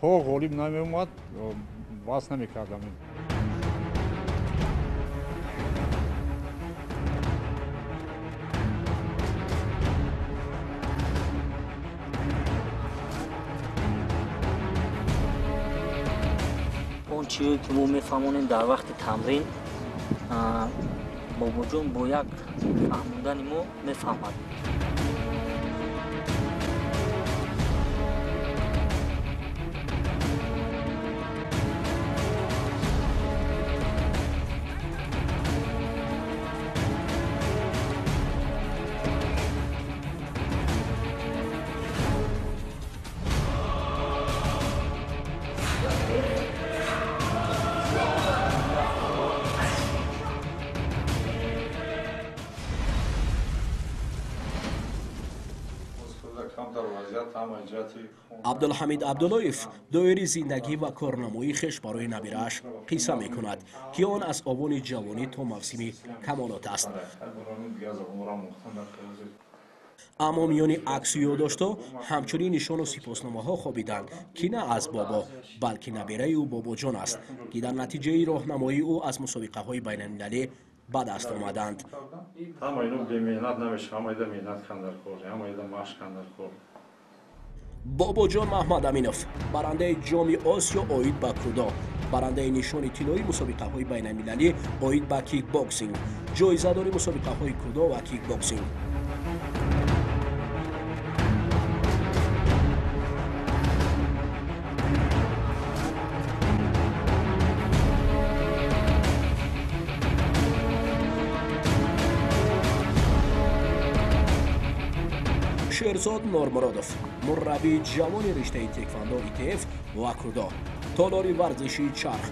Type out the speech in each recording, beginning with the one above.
то ғолиб намеомад бас намекардам. اون چیزی که ما میفهمونیم در وقت تمرین بابا جون با یک فهموندن ما میفهمد. عبدالحمید عبداللهیف دویری زندگی و کارنمایی خش برای نبیرش قصه می کند که آن از آبان جوانی تا موسم کمالات است. اما میان عکس و یادداشت‌ها همچنین نشان و سپاسنامه‌ها خوابیدند که نه از بابا بلکه نبیره او بابا جان است که در نتیجه راهنمایی او از مسابقه‌های بین‌المللی به دست آمدند. بابا جان محمد امینوف برنده جام آسیا اوید به کودو، برنده نشان طلایی مسابقه‌های بین‌المللی اوید به کیک باکسینگ، جایزه‌دار مسابقه‌های کودو و کیک باکسینگ. شیرزاد نورمرادوف مربی جوان رشته تکواندو ایتف و کودو، تالاری ورزشی چرخ،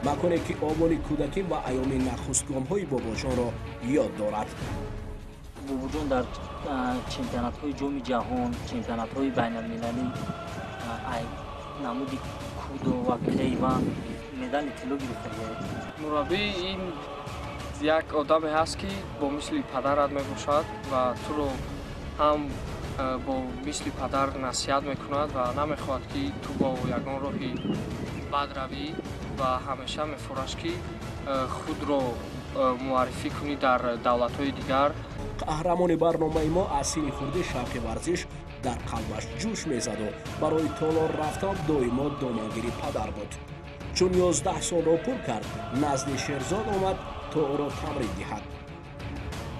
مکانی که آبان کودکی و ایام نخست گام‌های بابا جان را یاد دارد. بابا جان در چمپیونات‌های جام جهان، چمپیونات‌های بین‌المللی نمود کودو و پیوند مدال طلا گرفته. مربی این یک آدمی هست که با مثل پدرت میباشد و تو رو هم با مثل پدر نصیحت میکند و نمیخواهد که تو با یگان راهی بد روی و همیشه میفرماید که خود را معرفی کنی در دولت‌های دیگر. قهرمان برنامه ما از سن خورده شوق ورزش در قلبش جوش میزد و برای تالار رفتن دائما دامنگیری پدر بود. چون 11 سال را پر کرد نزد شیرزاد آمد تا او را تمرین دهد.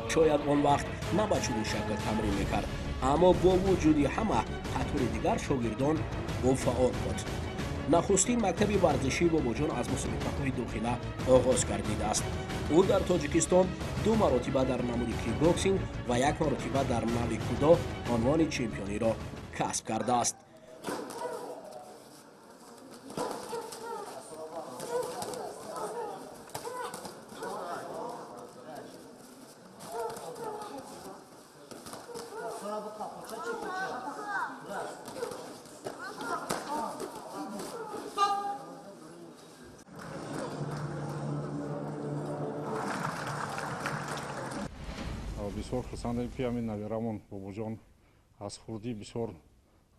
شاید آن وقت نه به چنین شکل تمرین میکرد، اما با وجود همه قطار دیگر شاگردان او فعال بود. نخستین مکتب ورزشی بابا جان از مسابقه‌های داخله آغاز گردیده است. او در تاجیکستان 2 مرتبه در نمود کیک باکسینگ و 1 مرتبه در نوع کودو عنوان چمپیونی را کسب کرده است. بسیار خرسندیم که همین نبیرمون بابا جان از خردی بسیار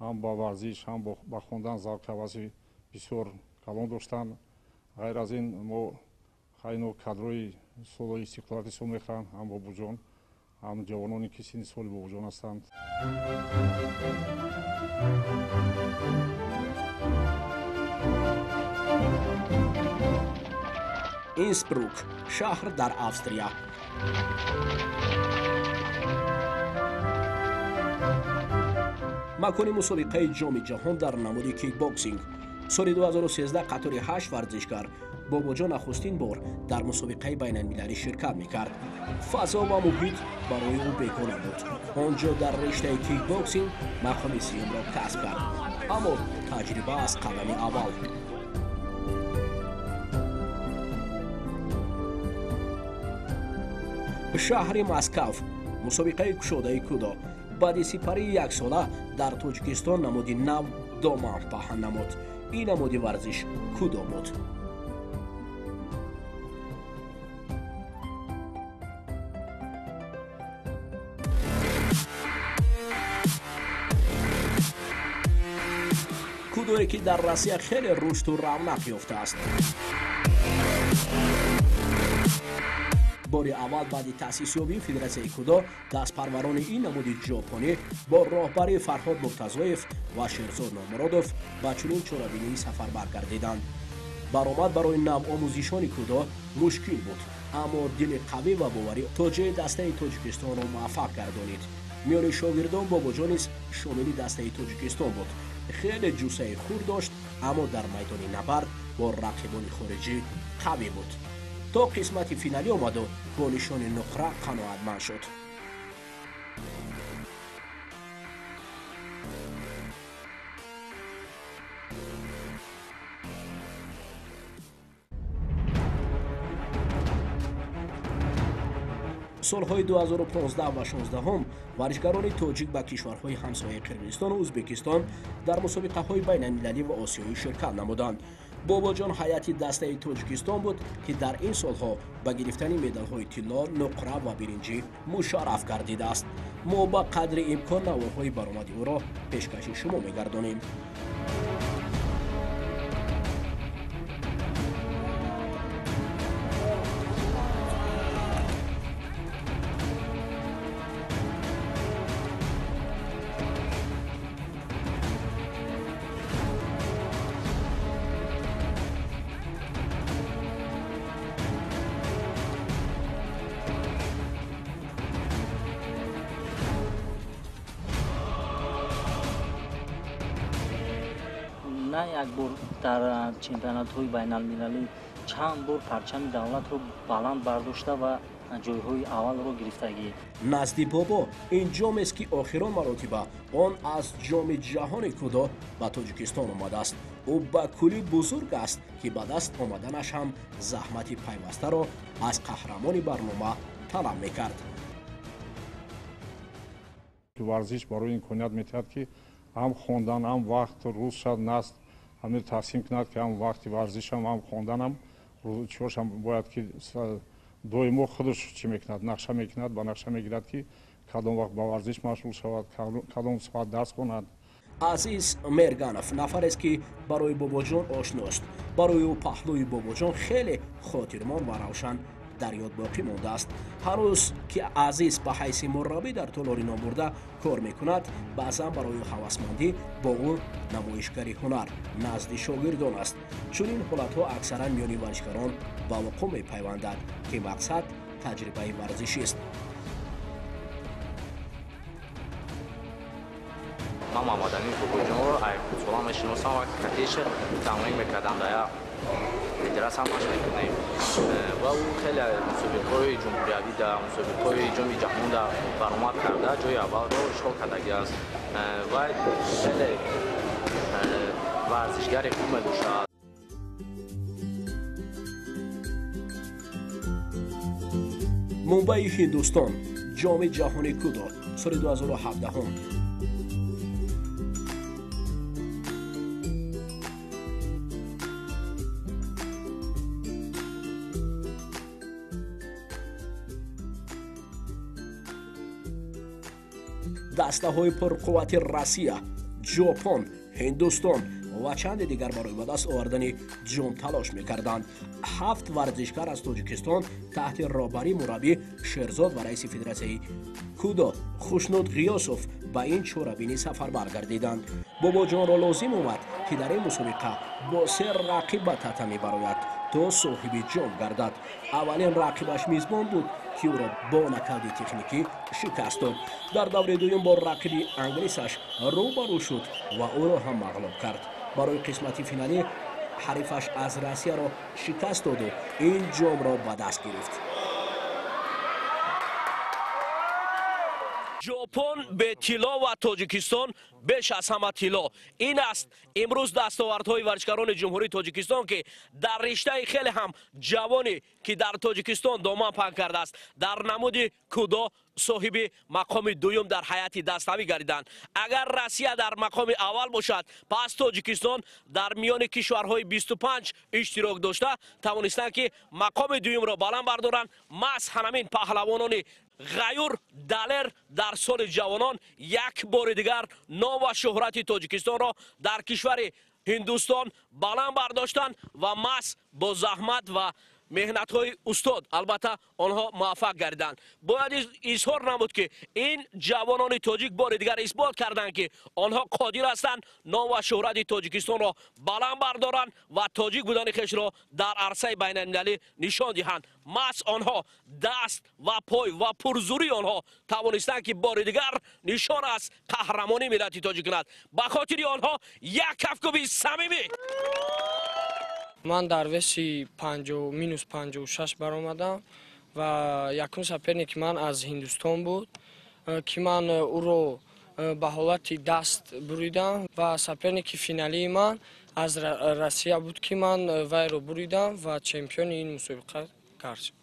هم با ورزش هم با خوندن ذوق حوثی بسیار کلان داشتن. غیر از این ما خیلی کادرهای سالهای استقلالی سو میخوان هم بابا جان هم جوانانی که سن سال بابا جان هستند. اینسبروک شهر در استریا. مکان مسابقه جام جهان در نمود کیک باکسینگ. سال 2013 قطار 8 ورزشکار بابا جان نخستین بار در مسابقه بین‌المللی شرکت میکرد. فضا و محیط برای او بیگانه بود. آنجا در رشته کیک باکسینگ مقام سیوم را کسب کرد، اما تجربه از قدم اول. شهر مسکو مسابقه کشاده کودو بعد سپری 1 ساله در تاجیکستان نمود نو دامن پهن نمود. این نمود ورزش کودو بود. کودو кудое ки дар Россия хеле рушду равнақ ёфтааст. бори аввал баъди таъсисёбии федератсияи кудо дастпарварони ин намуди ҷопонӣ бо роҳбарии Фарҳод Муртазоев ва Шерзод Номуродов ба чунин чорабинии сафар баргардиданд. баромад барои навомӯзишони кудо мушкил буд, аммо дили қавӣ ва боварӣ тоҷияи дастаи Тоҷикистонро муваффақ гардонид. миёни шогирдон Бобоҷон низ шомили дастаи Тоҷикистон буд. хеле ҷусаи хурд дошт, аммо дар майдони набард бо рақибони хориҷӣ қавӣ буд. то қисмати финалӣ омаду бо нишони нуқра қаноатманд шуд. солҳои 2015 ва 16 варзишгарони тоҷик ба кишварҳои ҳамсояи Қирғизистону Ӯзбекистон дар мусобиқаҳои байналмилалӣ ва осиёӣ ширкат намуданд. Бобоҷон ҳайати дастаи Тоҷикистон буд, ки дар ин солҳо ба гирифтани медалҳои тилло, нуқра ва биринҷӣ мушарраф гардидааст. мо ба қадри имкон наворҳои баромади ӯро пешкаши шумо мегардонем. на як бор дар чемпионатҳои байналмилалӣ чанд бор парчами давлатро баланд бардошта ва ҷойҳои аввалро гирифтагӣ. назди бобо ин ҷомест ки охирон маротиба он аз ҷоми ҷаҳони кудо ба Тоҷикистон омадааст. ӯ ба кӯли бузург аст, ки ба даст омаданаш ҳам заҳмати пайвастаро аз қаҳрамони барнома талаб мекард. варзиш барои имконият метиҳад ки ҳам хондан, ҳам вақт рӯз шад наст ҳамин тақсим кунад, ки ҳам вақти варзишам, ҳам хонданам чошам бояд ки доимо худаш чӣ мекунад, нақша мекунад, ба нақша мегирад ки кадом вақт ба варзиш машғул шавад, кадом соат дарс хонад. азиз мерганов нафарест ки барои Бобоҷон ошност. барои ӯ паҳлӯи Бобоҷон хеле хотирмон ва равшан дар ёд боқӣ мондааст. ҳанӯз ки азиз ба ҳайси мураббӣ дар толори номбурда кор мекунад, баъзан барои ҳавасмандӣ бо ӯ намоишгари ҳунар назди шогирдон аст. чунин ҳолатҳо аксаран миёни варзишгарон ба вуқӯъ мепайвандад, ки мақсад таҷрибаи варзишист. من محمد امین باباجان رو از سالم میشناسم و کتیش تمرین میکردم در ادراس هم مشق میکنیم و او خیلی مسابقه‌های جمهوری در مسابقه‌های جام جهانی در برآمد کرده جای اول رو اشغال کردگی است و خیلی ورزشگر خوب میباشد. мумбаи ҳиндустон ҷоми ҷаҳони кудо соли 2017 дастаҳои пурқуввати Россия, Ҷопон, Ҳиндустон ва чанде дигар барои ба даст овардани ҷом талош мекарданд. 7 варзишгар аз Тоҷикистон таҳти роҳбарии мураббӣ Шерзод ва раиси федератсияи кудо Хушнуд Ғиёсов ба ин чорабинӣ сафар баргардиданд. Бобоҷонро лозим омад, ки дар ин мусобиқа бо 3 рақиб ба тата мебарояд то соҳиби ҷом гардад. аввалин рақибаш мизбон буд, ки ӯро бо накалди техникӣ шикаст дод. дар даври дуюм бо рақиби англисаш рӯбарӯ шуд ва ӯро ҳам мағлуб кард. барои қисмати финалӣ ҳарифаш аз Россияро шикаст доду ин ҷомро ба даст гирифт. ҷопон бе тилло ва Тоҷикистон беш аз ҳама тилло. ин аст имрӯз дастовардҳои варзишгарони ҷумҳурии Тоҷикистон, ки дар риштаи хеле ҳам ҷавоне ки дар Тоҷикистон доман паҳн кардааст, дар намуди кудо соҳиби мақоми дуюм дар ҳайати даставӣ гардиданд. агар Россия дар мақоми аввал бошад, пас Тоҷикистон дар миёни кишварҳои 25 иштирок дошта тавонистанд ки мақоми дуюмро баланд бардоранд. маҳз ҳанамин паҳлавонони ғаюр далер дар соли ҷавонон як бори дигар ном ва шӯҳрати Тоҷикистонро дар кишвари ҳиндустон баланд бардоштанд ва маҳз бо заҳмат ва меҳнатҳои устод албатта онҳо муваффақ гардиданд. Бояд изҳор намуд ки ин ҷавонони тоҷик бори дигар исбот карданд ки онҳо қодир ҳастанд ном ва шӯҳрати Тоҷикистонро баланд бардоранд ва тоҷик будани хешро дар арсаи байналмилалӣ нишон диҳанд. маҳз онҳо даст ва пой ва пурзурии онҳо тавонистанд ки бори дигар нишон аз қаҳрамонии миллати тоҷик кунад. Ба хотири онҳо як кафкуби самимӣ. Ман дар веси -56 баромадам ва якум саперники ман аз Ҳиндустон буд, ки ман ӯро ба ҳолати даст буридам ва саперники финалии ман аз Россия буд, ки ман вайро буридам ва чемпиони ин мусобиқа гардидам.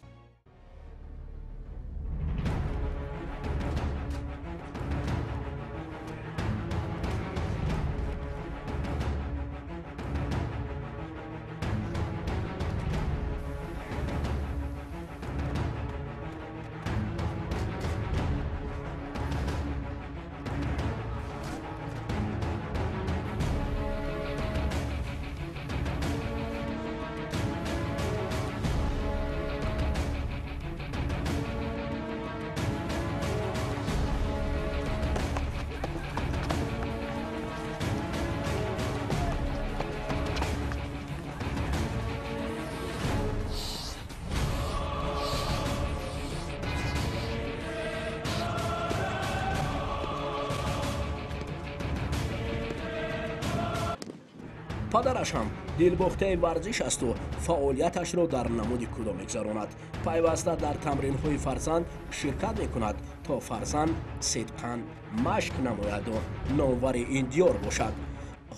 падараш ҳам дилбохтаи варзиш асту фаъолияташро дар намуди кудо мегзаронад. Пайваста дар тамринҳои фарзанд ширкат мекунад, то фарзанд сидқан машқ намояду номвари индиёр бошад.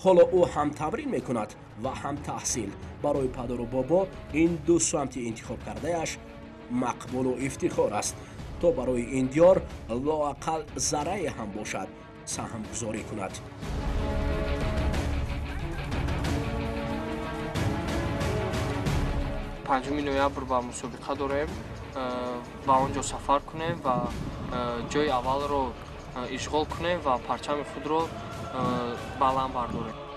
ҳоло ӯ ҳам тамрин мекунад ва ҳам таҳсил. Барои падару бобо ин ду самти интихоб кардааш мақбулу ифтихор аст, то барои индиёр лоақал заррае ҳам бошад саҳмгузорӣ кунад. 5 ноябр ба мусобиқа дорем, ба онҷо сафар кунем ва ҷои аввалро ишғол кунем ва парчами худро баланд бардорем.